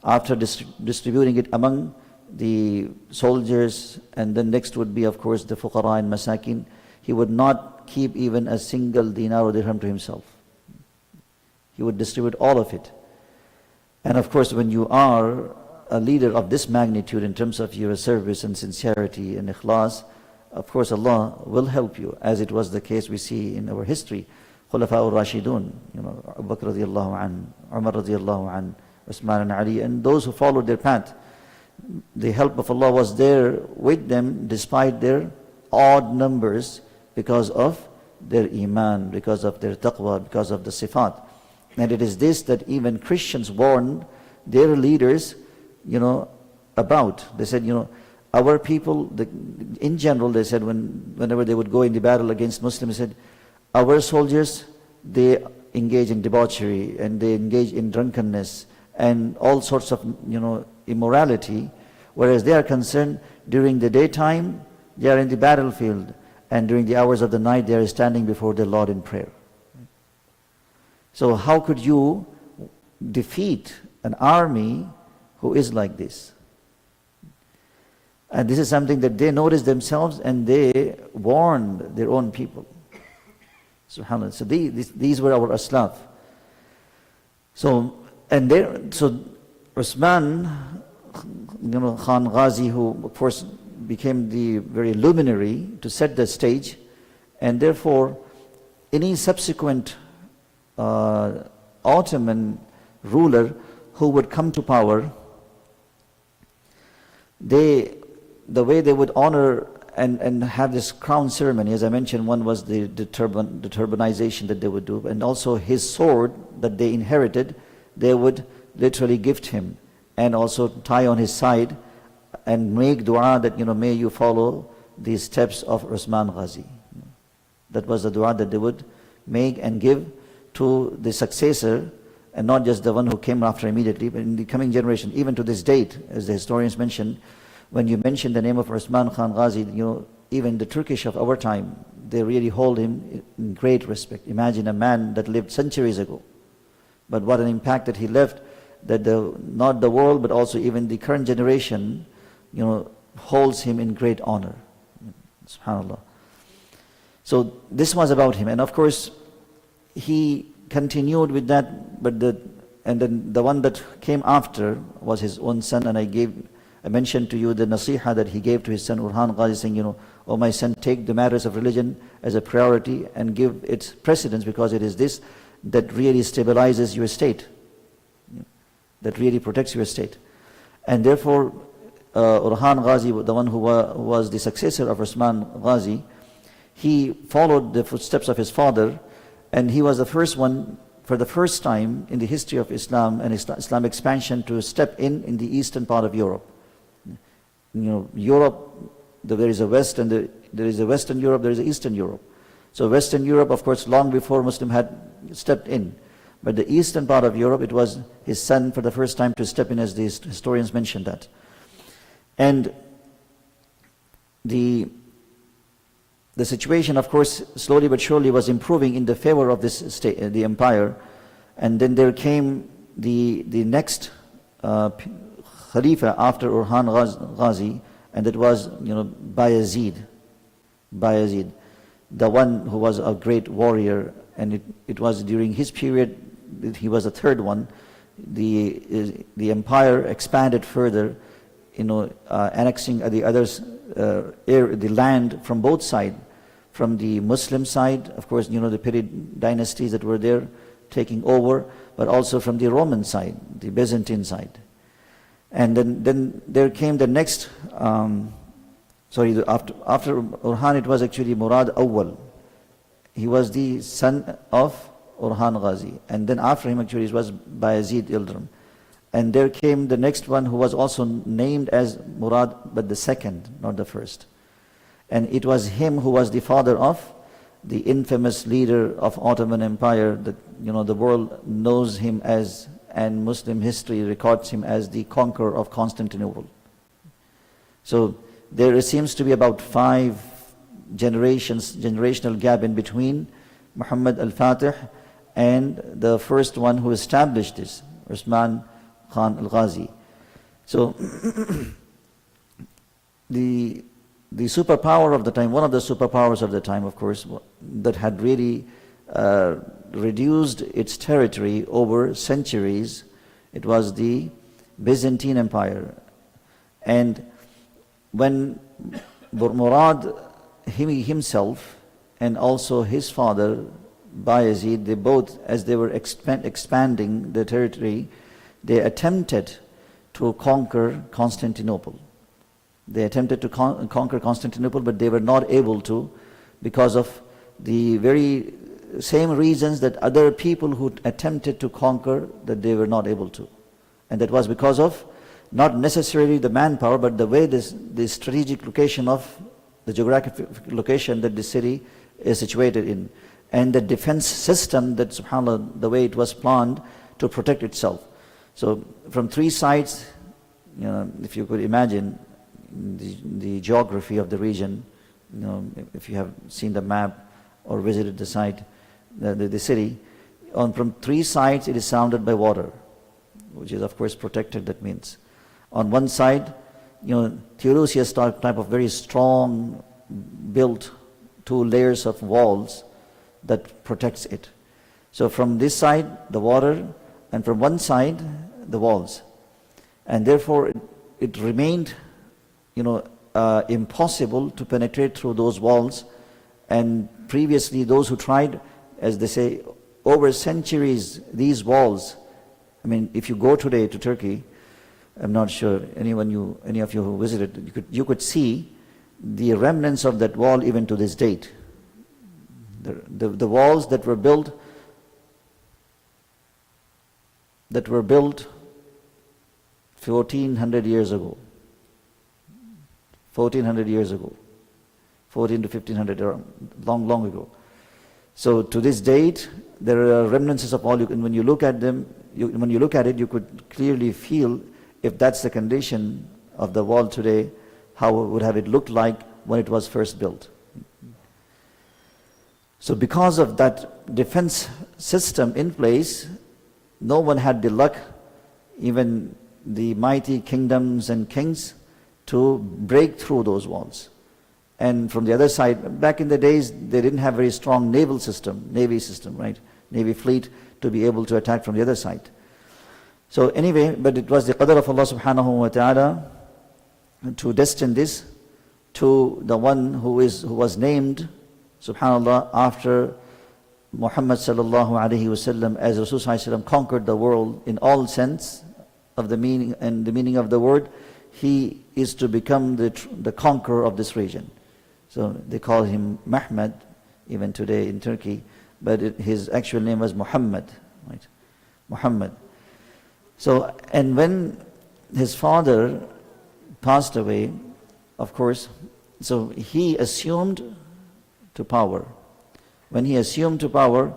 after distributing it among the soldiers, and then next would be, of course, the fuqara and masakin, he would not keep even a single dinar or dirham to himself. He would distribute all of it. And of course, when you are a leader of this magnitude in terms of your service and sincerity and ikhlas, of course Allah will help you, as it was the case we see in our history. Khulafa'ur Rashidun, Abu Bakr radiallahu an, Umar radiallahu an, Usman and Ali, and those who followed their path. The help of Allah was there with them despite their odd numbers, because of their iman, because of their taqwa, because of the sifat. And it is this that even Christians warned their leaders, about. They said, our people, in general, they said, whenever they would go in the battle against Muslims, they said, our soldiers, they engage in debauchery and they engage in drunkenness and all sorts of, immorality, whereas they are concerned during the daytime, they are in the battlefield, and during the hours of the night, they are standing before their Lord in prayer. So how could you defeat an army who is like this? And this is something that they noticed themselves, and they warned their own people. SubhanAllah. So these were our aslaf. So Usman, Khan Ghazi, who of course became the very luminary to set the stage, and therefore any subsequent Ottoman ruler who would come to power, the way they would honor and have this crown ceremony, as I mentioned, one was the turbanization that they would do, and also his sword that they inherited, they would literally gift him, and also tie on his side and make dua that, may you follow the steps of Usman Ghazi. That was the dua that they would make and give to the successor, and not just the one who came after immediately, but in the coming generation, even to this date, as the historians mention. When you mention the name of Usman Khan Ghazi, even the Turkish of our time, they really hold him in great respect. Imagine a man that lived centuries ago, but what an impact that he left, that not the world, but also even the current generation, holds him in great honor. SubhanAllah. So this was about him, and of course, he continued with that, and then the one that came after was his own son, and I mentioned to you the nasiha that he gave to his son Ul-Haqq Ghazi, saying, oh my son, take the matters of religion as a priority and give it precedence, because it is this that really stabilizes your state, that really protects your state. And therefore, Ul-Haqq Ghazi, the one who was the successor of Usman Ghazi, he followed the footsteps of his father, and he was the first one, for the first time in the history of Islam and Islam expansion, to step in the eastern part of Europe. Europe, there is a West, and there is a Western Europe, there is a Eastern Europe. So Western Europe, of course, long before Muslim had stepped in. But the eastern part of Europe, it was his son for the first time to step in, as the historians mentioned that. And the situation, of course, slowly but surely was improving in the favor of this state, the empire. And then there came the next Khalifa after Ul-Haqq Ghazi, and that was, Bayezid, the one who was a great warrior, and it was during his period, he was the third one. The empire expanded further, annexing the others, the land from both sides, from the Muslim side, of course, the petty dynasties that were there taking over, but also from the Roman side, the Byzantine side. And then there came the next, after Ul-Haqq, it was actually Murad Awwal. He was the son of Ul-Haqq Ghazi. And then after him, actually, it was Bayezid Yildirim. And there came the next one, who was also named as Murad, but the second, not the first. And it was him who was the father of the infamous leader of Ottoman Empire that, the world knows him as, and Muslim history records him as the conqueror of Constantinople. So there seems to be about 5 generational gap in between Muhammad al-Fatih and the first one who established this, Usman Khan al-Ghazi. So the superpower of the time, one of the superpowers of the time, of course, that had really reduced its territory over centuries, it was the Byzantine Empire. And when Murad himself and also his father Bayezid, they both, as they were expanding the territory, they attempted to conquer Constantinople. They attempted to conquer Constantinople, but they were not able to, because of the very same reasons that other people who attempted to conquer, that they were not able to. And that was because of not necessarily the manpower, but the way the strategic location of the geographic location that the city is situated in, and the defense system that, subhanAllah, the way it was planned to protect itself. So from three sides, if you could imagine the geography of the region, if you have seen the map or visited the site, the city, from three sides it is surrounded by water, which is of course protected. That means on one side, Theodosius type of very strong built 2 layers of walls that protects it. So from this side the water, and from one side the walls, and therefore it remained impossible to penetrate through those walls. And previously those who tried, as they say, over centuries, these walls, I mean, if you go today to Turkey, I'm not sure any of you who visited, you could see the remnants of that wall even to this date. The walls that were built 1400 years ago. 1400 years ago, 14 to 1500, long ago. So to this date, there are remnants of all. And when you look at them, when you look at it, you could clearly feel if that's the condition of the wall today, how would have it looked like when it was first built. So because of that defense system in place, no one had the luck, even the mighty kingdoms and kings, to break through those walls. And from the other side, back in the days, they didn't have very strong navy system, right? Navy fleet to be able to attack from the other side. So anyway, but it was the qadr of Allah subhanahu wa ta'ala to destine this to the one who was named, subhanallah, after Muhammad sallallahu alaihi wasallam, as Rasul sallallahu alaihi wasallam conquered the world in all sense of the meaning and the meaning of the word. He is to become the conqueror of this region. So they call him Muhammad even today in Turkey, but his actual name was Muhammad, right? Muhammad. So, and when his father passed away, of course, so he assumed to power. When he assumed to power,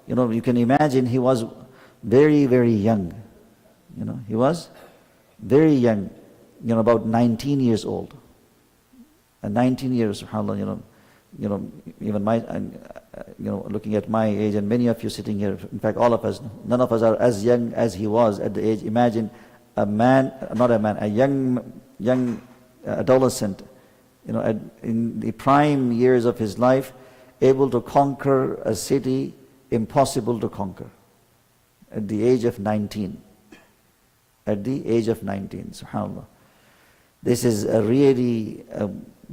you can imagine he was very, very young. He was very young. About 19 years old. And 19 years, subhanAllah, even my, looking at my age, and many of you sitting here, in fact, all of us, none of us are as young as he was at the age. Imagine a young adolescent, in the prime years of his life, able to conquer a city impossible to conquer at the age of 19. At the age of 19, subhanAllah. This is a really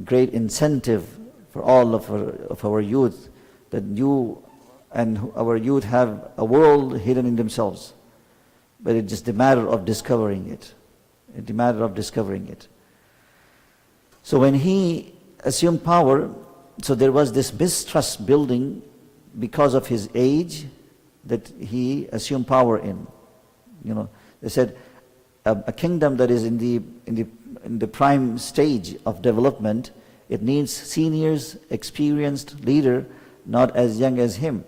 great incentive for all of our youth, that you and our youth have a world hidden in themselves. But it's just a matter of discovering it. It's a matter of discovering it. So when he assumed power, so there was this mistrust building because of his age that he assumed power in. They said a kingdom that is in the prime stage of development, it needs seniors, experienced leader, not as young as him.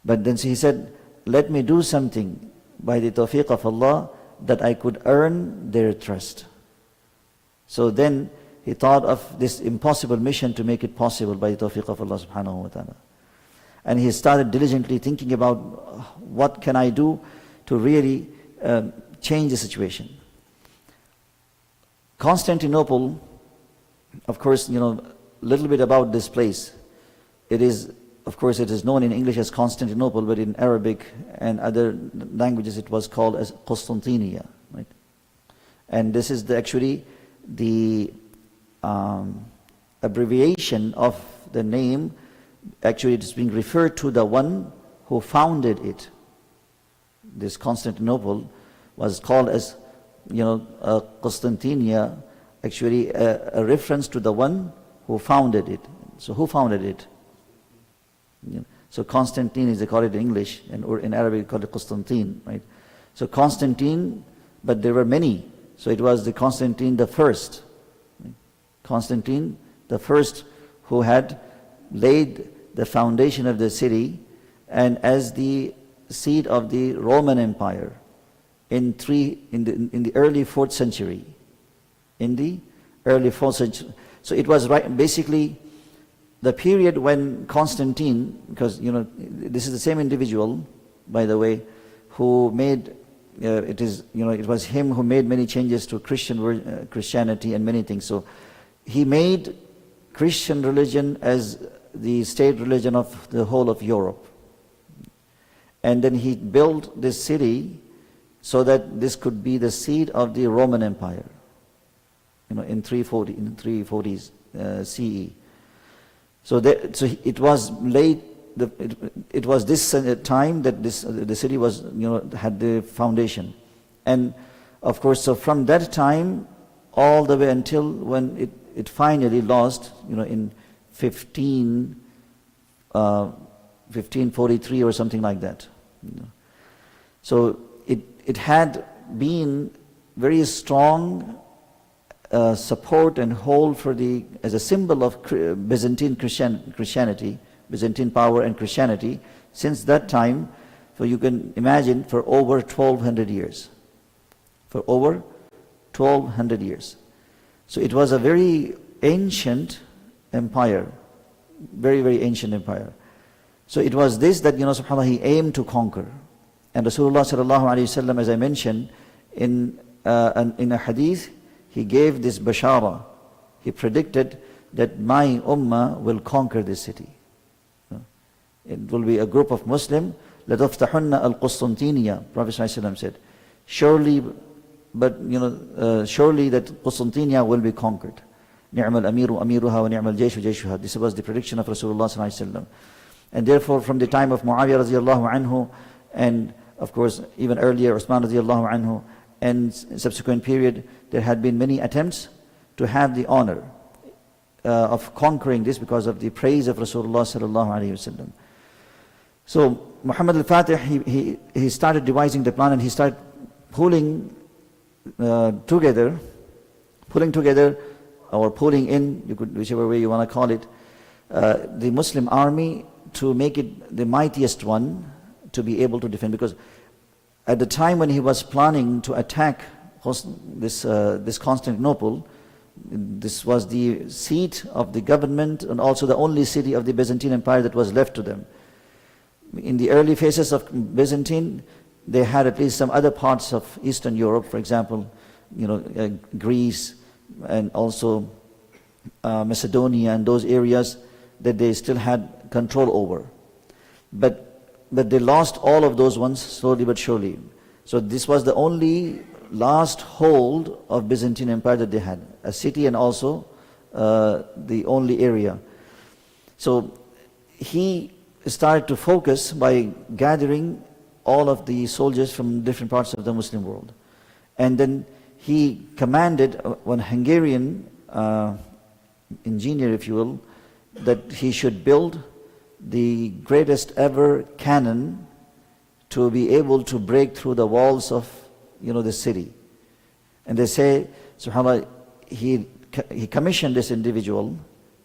But then he said, let me do something by the tawfiq of Allah that I could earn their trust. So then he thought of this impossible mission to make it possible by the tawfiq of Allah subhanahu wa ta'ala. And he started diligently thinking about what can I do to really change the situation. Constantinople, of course, a little bit about this place. It is, of course, it is known in English as Constantinople, but in Arabic and other languages it was called as Constantinia, right? And this is actually the abbreviation of the name. Actually, it is being referred to the one who founded it. This Constantinople was called as, Constantinia, actually a reference to the one who founded it. So who founded it? So Constantine is, they call it in English, and or in Arabic they call it Constantine, right? So Constantine, but there were many. So it was the Constantine the first. Constantine the first, who had laid the foundation of the city, and as the seat of the Roman Empire in the early 4th century. In the early 4th century. So it was basically the period when Constantine, because this is the same individual, by the way, who made it was him who made many changes to Christianity and many things. So he made Christian religion as the state religion of the whole of Europe. And then he built this city so that this could be the seat of the Roman Empire, in 340s CE. So it was late. It was this time that the city was had the foundation, and of course, so from that time all the way until when it finally lost, in 1543 or something like that. So it had been very strong support and hold as a symbol of Byzantine Christianity, Byzantine power and Christianity since that time. So you can imagine, for over 1200 years. For over 1200 years. So it was a very ancient empire, very, very ancient empire. So it was this that, subhanAllah, he aimed to conquer. And Rasulullah sallallahu alayhi wasallam, as I mentioned, in a hadith, he gave this bashara. He predicted that my ummah will conquer this city. It will be a group of Muslims. لَتَفْتَحُنَّ الْقُسْطُنْطِينِيَّةِ Prophet ﷺ said, surely that Constantinia will be conquered. نِعْمَ الْأَمِيرُ أَمِيرُهَا وَنِعْمَ الْجَيْشُ جَيْشُهَا. This was the prediction of Rasulullah ﷺ. And therefore, from the time of Muawiyah radiallahu anhu, and of course even earlier Uthman radiallahu anhu, and subsequent period, there had been many attempts to have the honor of conquering this because of the praise of Rasulullah sallallahu alaihi wasallam. So Muhammad al-Fatih, he started devising the plan, and he started pulling together or pulling in, whichever way you want to call it, the Muslim army to make it the mightiest one to be able to defend. Because at the time when he was planning to attack this Constantinople, this was the seat of the government and also the only city of the Byzantine Empire that was left to them. In the early phases of Byzantine, they had at least some other parts of Eastern Europe, for example, Greece and also Macedonia and those areas that they still had control over. But they lost all of those ones slowly but surely. So this was the only last hold of Byzantine Empire that they had, a city and also the only area. So he started to focus by gathering all of the soldiers from different parts of the Muslim world. And then he commanded one Hungarian engineer, if you will, that he should build the greatest ever cannon to be able to break through the walls of the city. And they say, subhanAllah, he commissioned this individual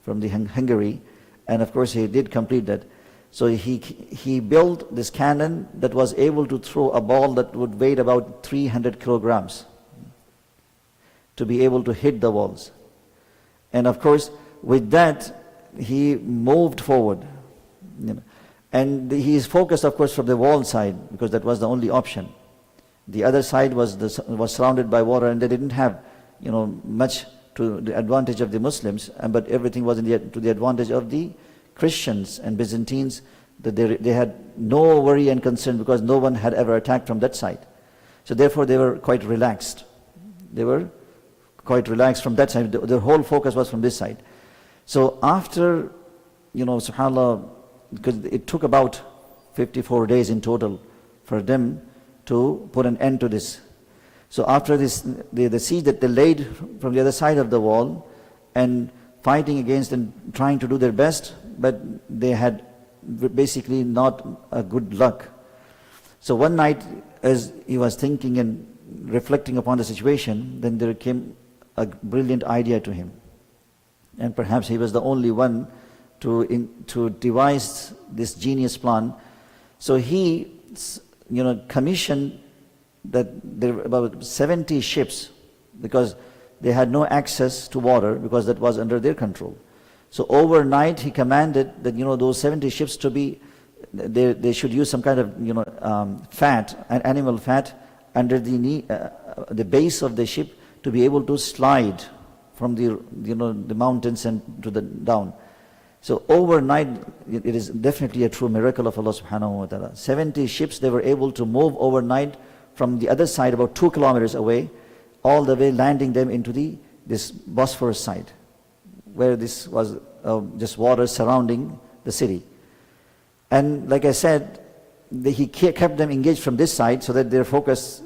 from the Hungary, and of course he did complete that. So he built this cannon that was able to throw a ball that would weigh about 300 kilograms to be able to hit the walls. And of course, with that, he moved forward. And he is focused, of course, from the wall side, because that was the only option. The other side was surrounded by water, and they didn't have, much to the advantage of the Muslims, but everything was to the advantage of the Christians and Byzantines. That they had no worry and concern because no one had ever attacked from that side. So therefore they were quite relaxed. They were quite relaxed from that side. Their whole focus was from this side. So after, subhanAllah, because it took about 54 days in total for them to put an end to this. So after this, the siege that they laid from the other side of the wall and fighting against and trying to do their best, but they had basically not a good luck. So one night, as he was thinking and reflecting upon the situation, then there came a brilliant idea to him. And perhaps he was the only one to devise this genius plan. So he, commissioned that there were about 70 ships, because they had no access to water because that was under their control. So overnight he commanded that those 70 ships to be, they should use some kind of fat, animal fat, under the knee, the base of the ship, to be able to slide from the mountains and to the down. So overnight, it is definitely a true miracle of Allah subhanahu wa ta'ala. 70 ships, they were able to move overnight from the other side, about 2 kilometers away, all the way landing them into this Bosphorus side, where this was just water surrounding the city. And like I said, he kept them engaged from this side so that their focus,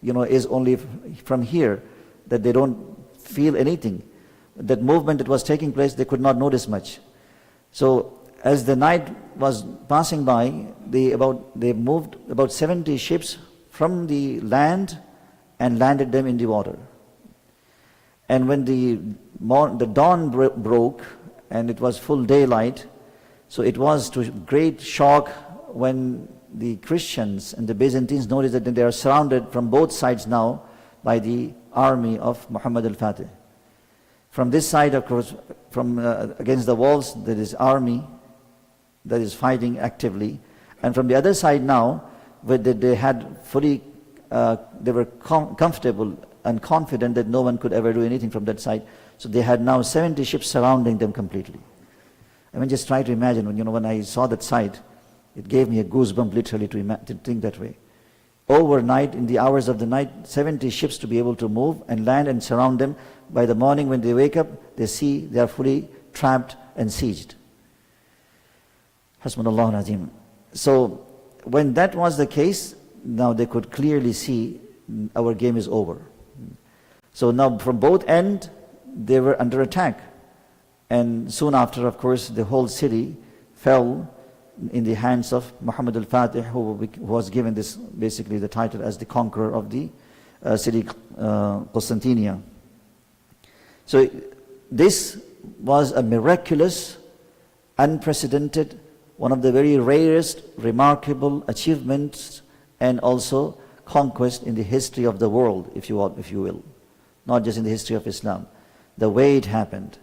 is only from here, that they don't feel anything. That movement that was taking place, they could not notice much. So as the night was passing by, they moved about 70 ships from the land and landed them in the water. And when the dawn broke and it was full daylight, so it was to great shock when the Christians and the Byzantines noticed that they are surrounded from both sides now by the army of Muhammad al-Fatih. From this side, of course, from against the walls, there is army that is fighting actively. And from the other side now, where they had fully, they were comfortable and confident that no one could ever do anything from that side. So they had now 70 ships surrounding them completely. I mean, just try to imagine, when I saw that sight, it gave me a goosebump literally to think that way. Overnight, in the hours of the night, 70 ships to be able to move and land and surround them. By the morning when they wake up, they see they are fully trapped and sieged. Hasbunallahu al-Azim. So when that was the case, now they could clearly see our game is over. So now from both ends, they were under attack. And soon after, of course, the whole city fell in the hands of Muhammad al-Fatih, who was given this, basically the title as the conqueror of the city Constantinia. So this was a miraculous, unprecedented, one of the very rarest, remarkable achievements and also conquest in the history of the world, if you will. Not just in the history of Islam. The way it happened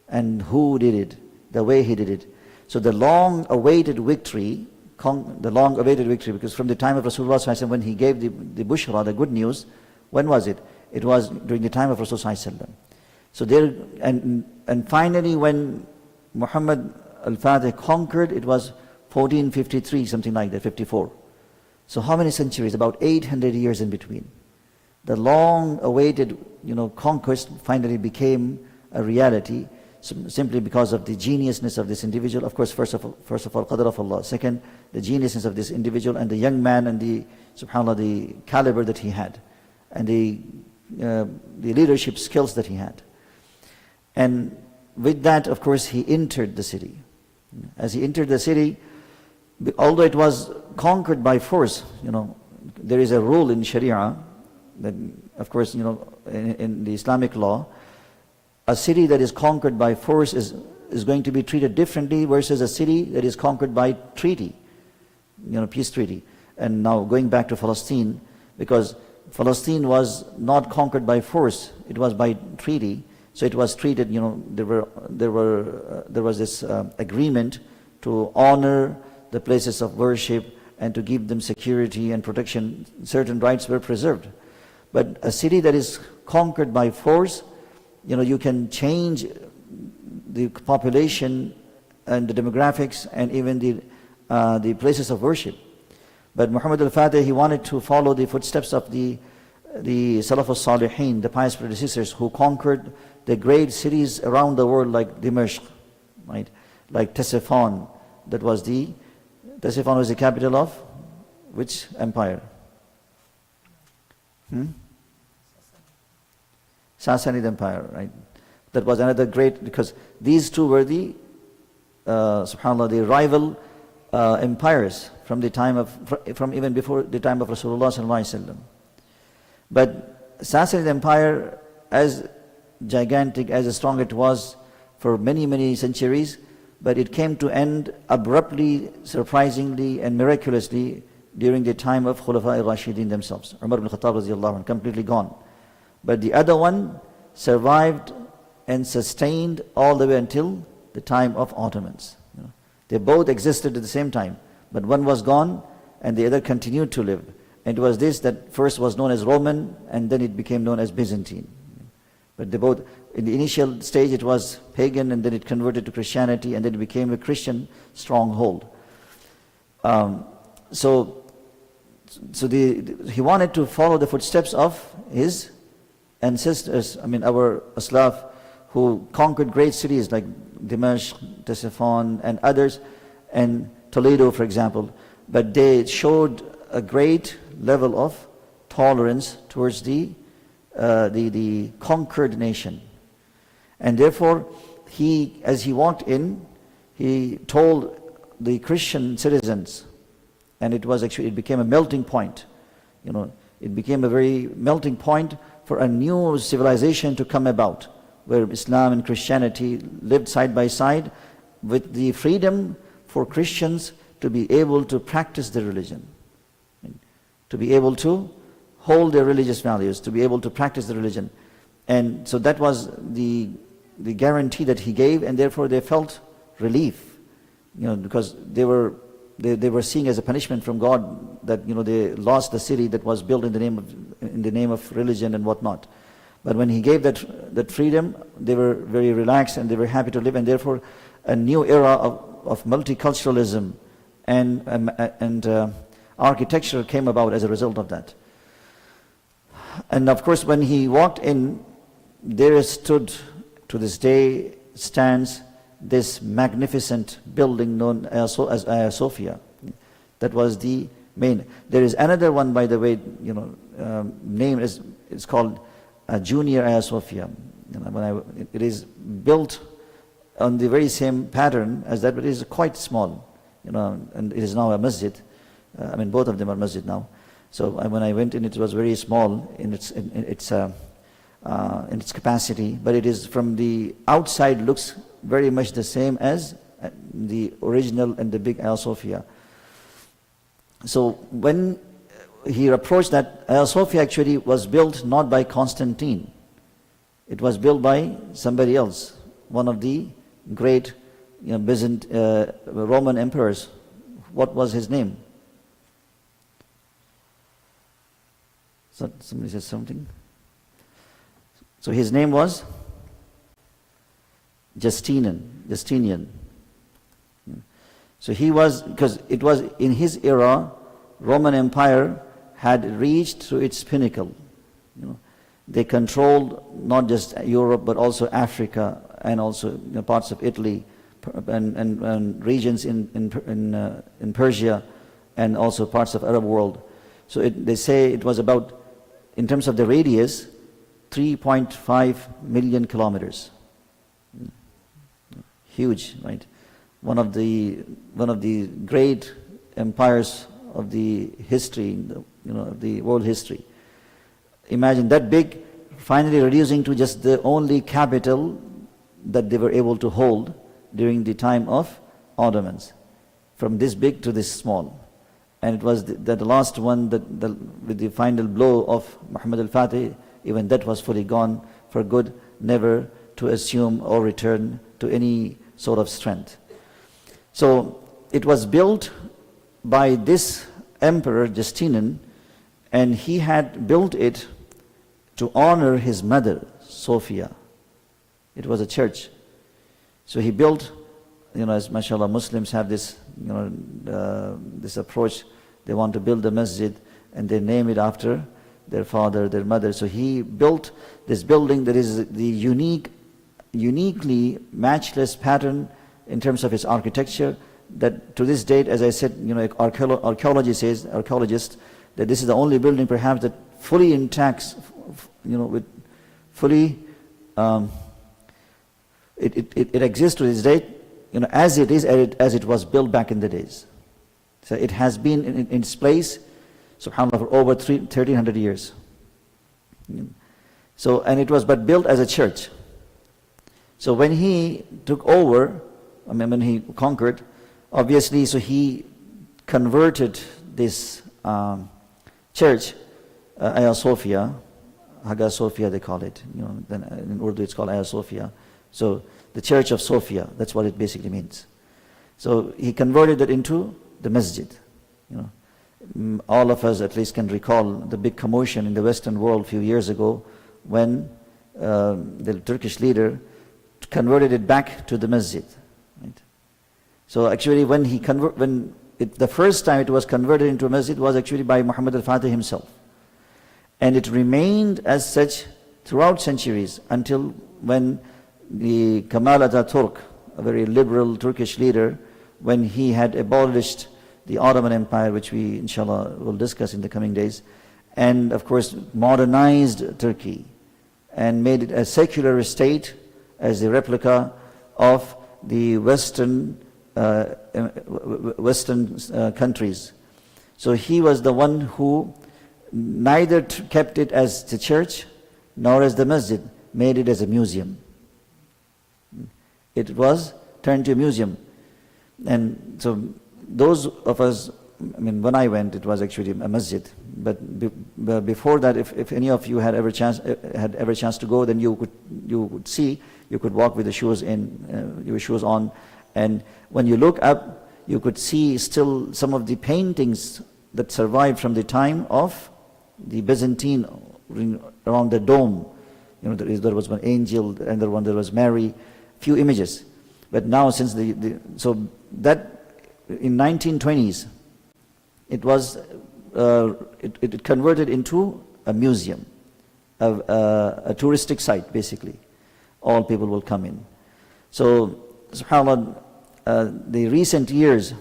and who did it, the way he did it. So the long-awaited victory, because from the time of Rasulullah when he gave the bushra, the good news, when was it? It was during the time of Rasulullah. So there, and finally when Muhammad al-Fatih conquered, it was 1453, something like that, 54. So how many centuries? About 800 years in between. The long-awaited, conquest finally became a reality, simply because of the geniusness of this individual. Of course, first of all, qadr of Allah. Second, the geniusness of this individual and the young man and the, subhanAllah, the caliber that he had and the leadership skills that he had. And with that, of course, he entered the city. As he entered the city, although it was conquered by force, there is a rule in Sharia that, of course, in the Islamic law, a city that is conquered by force is going to be treated differently versus a city that is conquered by treaty, peace treaty. And now going back to Palestine, because Palestine was not conquered by force, it was by treaty. So it was treated, there was this agreement to honor the places of worship and to give them security and protection, certain rights were preserved. But a city that is conquered by force, you can change the population and the demographics and even the places of worship. But Muhammad al-Fatih, he wanted to follow the footsteps of the Salaf al-Salihin, the pious predecessors who conquered the great cities around the world like Dimashq, right? Like Ctesiphon. Ctesiphon was the capital of which empire? Sassanid Empire, right? That was another great, because these two were the, subhanAllah, the rival empires from even before the time of Rasulullah sallallahu alaihi wasallam. But Sassanid Empire, as gigantic, as strong it was for many, many centuries, but it came to end abruptly, surprisingly, and miraculously during the time of Khulafa al-Rashidin themselves. Umar ibn Khattab radiallahu anhu, completely gone. But the other one survived and sustained all the way until the time of Ottomans. They both existed at the same time, but one was gone and the other continued to live. And it was this that first was known as Roman and then it became known as Byzantine. But they both, in the initial stage it was pagan and then it converted to Christianity and then it became a Christian stronghold. So he wanted to follow the footsteps of his ancestors, our Aslaf, who conquered great cities like Dimashq, Ctesiphon and others, and Toledo, for example. But they showed a great level of tolerance towards the conquered nation. And therefore, as he walked in, he told the Christian citizens, and it became a melting point. It became a very melting point for a new civilization to come about, where Islam and Christianity lived side by side with the freedom for Christians to be able to practice their religion, to be able to hold their religious values, to be able to practice the religion. And so that was the guarantee that he gave, and therefore they felt relief, because they were seeing as a punishment from God that they lost the city that was built in the name of religion and whatnot. But when he gave that freedom, they were very relaxed and they were happy to live, and therefore a new era of multiculturalism and architecture came about as a result of that. And of course, when he walked in, there stood, to this day stands, this magnificent building known as Hagia Sophia. That was the main. There is another one, by the way, name it's called Junior Hagia Sophia. It is built on the very same pattern as that, but it is quite small, and it is now a masjid. Both of them are masjid now. So when I went in, it was very small in its capacity, but it is, from the outside, looks very much the same as the original and the big Hagia Sophia. So when he approached that, Hagia Sophia actually was built not by Constantine. It was built by somebody else, one of the great Roman emperors. What was his name? So somebody said something. So his name was Justinian. So he was, because it was in his era, Roman Empire had reached to its pinnacle. They controlled not just Europe but also Africa and also parts of Italy and regions in Persia and also parts of Arab world. So they say it was about, in terms of the radius, 3.5 million kilometers. Huge, right? One of the great empires of the history, of the world history. Imagine that big, finally reducing to just the only capital that they were able to hold during the time of Ottomans, from this big to this small. And it was the last one with the final blow of Muhammad al-Fatih, even that was fully gone for good, never to assume or return to any sort of strength. So it was built by this Emperor Justinian, and he had built it to honor his mother, Sophia. It was a church. So he built, as mashallah Muslims have this, this approach. They want to build a masjid and they name it after their father, their mother. So he built this building that is the uniquely matchless pattern in terms of its architecture, that to this date, as I said, archaeologists, that this is the only building perhaps that fully intact, with fully, it exists to this date, as it is, as it was built back in the days. So it has been in its place, subhanAllah, for over 1300 years. So, and it was but built as a church. So when he took over, when he conquered, obviously, so he converted this church, Hagia Sophia, Hagia Sophia they call it. Then in Urdu it's called Hagia Sophia. So the Church of Sophia, that's what it basically means. So he converted it into the Masjid. All of us at least can recall the big commotion in the Western world a few years ago when the Turkish leader converted it back to the Masjid. Right? So actually the first time it was converted into a Masjid was actually by Muhammad al-Fatih himself. And it remained as such throughout centuries until when the Kemal Ataturk, a very liberal Turkish leader, when he had abolished the Ottoman Empire, which we inshallah will discuss in the coming days, and of course modernized Turkey and made it a secular state as the replica of the Western countries. So he was the one who neither kept it as the church nor as the masjid, made it as a museum. It was turned to a museum. And so those of us, when I went, it was actually a masjid. But before that, if any of you had ever chance to go, then you would see, you could walk with the shoes your shoes on, and when you look up, you could see still some of the paintings that survived from the time of the Byzantine around the dome. There was one angel, and there was Mary, few images. But now since so that in 1920s, it was it converted into a museum, a touristic site basically. All people will come in. So subhanAllah, the recent years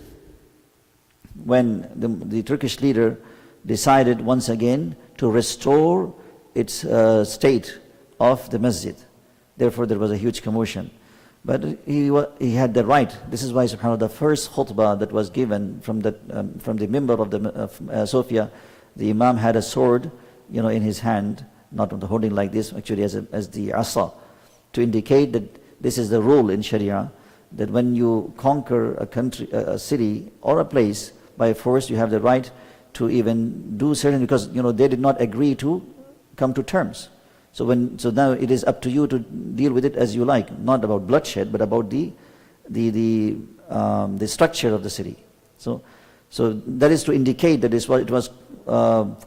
when the Turkish leader decided once again to restore its state of the masjid. Therefore there was a huge commotion. But he had the right. This is why, subhanAllah, the first khutbah that was given from the member of Sophia, the Imam had a sword, in his hand, not holding like this, actually as the asa, to indicate that this is the rule in Sharia, that when you conquer a country, a city or a place by force, you have the right to even do certain, because they did not agree to come to terms. So now it is up to you to deal with it as you like, not about bloodshed, but about the structure of the city. So that is to indicate that it was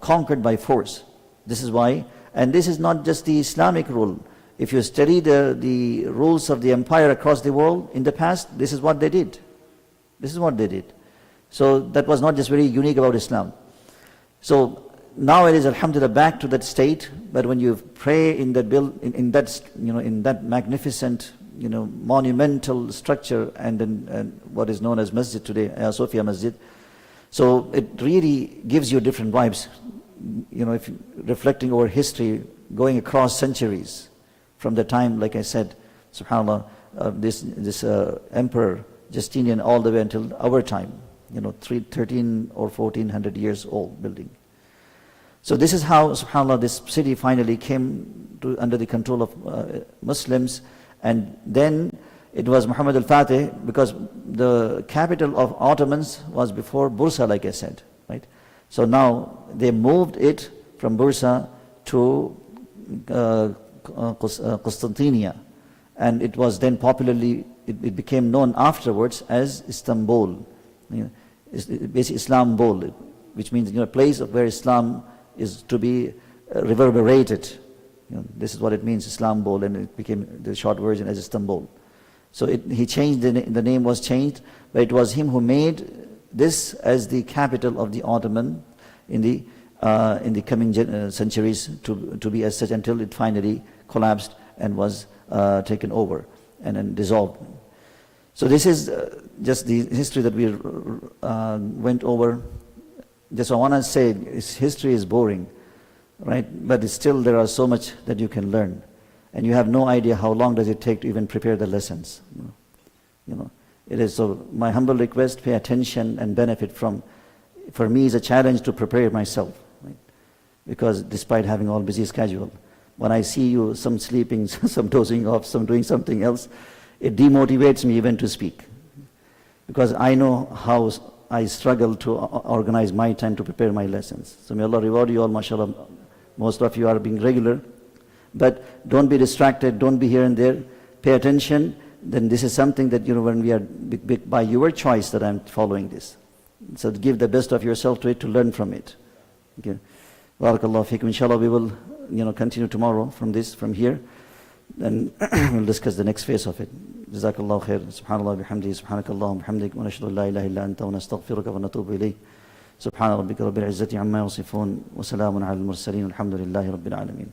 conquered by force. This is why, and this is not just the Islamic rule. If you study the rules of the empire across the world in the past, this is what they did. This is what they did. So that was not just very unique about Islam. So now it is, alhamdulillah, back to that state. But when you pray in that in that magnificent, monumental structure, and what is known as Masjid today, Hagia Sophia Masjid, so it really gives you different vibes. If reflecting over history, going across centuries, from the time, like I said, subhanAllah, this Emperor Justinian, all the way until our time, 13 or 1400 years old building. So this is how, subhanAllah, this city finally came under the control of Muslims. And then it was Muhammad al-Fatih, because the capital of Ottomans was before Bursa, like I said, right? So now they moved it from Bursa to Constantinople, and it was then popularly, it became known afterwards as Istanbul. It's basically Islambol. which means a place where Islam is to be reverberated. This is what it means, Istanbul, and it became the short version as Istanbul. So he changed, the name was changed, but it was him who made this as the capital of the Ottoman in the coming centuries to be as such, until it finally collapsed and was taken over and then dissolved. So this is just the history that we went over. Just I want to say, history is boring, right? But still there are so much that you can learn. And you have no idea how long does it take to even prepare the lessons. It is so, my humble request, pay attention and benefit from, for me is a challenge to prepare myself. Right? Because despite having all busy schedule, when I see you, some sleeping, some dozing off, some doing something else, it demotivates me even to speak. Because I know how I struggle to organize my time to prepare my lessons. So may Allah reward you all, mashallah. Most of you are being regular. But don't be distracted, don't be here and there. Pay attention. Then this is something that, when we are by your choice that I'm following this. So give the best of yourself to it, to learn from it. Okay. Barakallahu feekum. Inshallah we will, continue tomorrow from here. Then we'll discuss the next phase of it. Jazakallahu khair. Subhanallah bihamdihi, subhanakallahum bihamdik, wa nashhadu an la ilaha illa anta, wa nastaghfiruka wa natubu ilayk. Subhana rabbika rabbil izzati amma yasifun, wa salamun ala al-mursalin, alhamdulillahi rabbil alamin.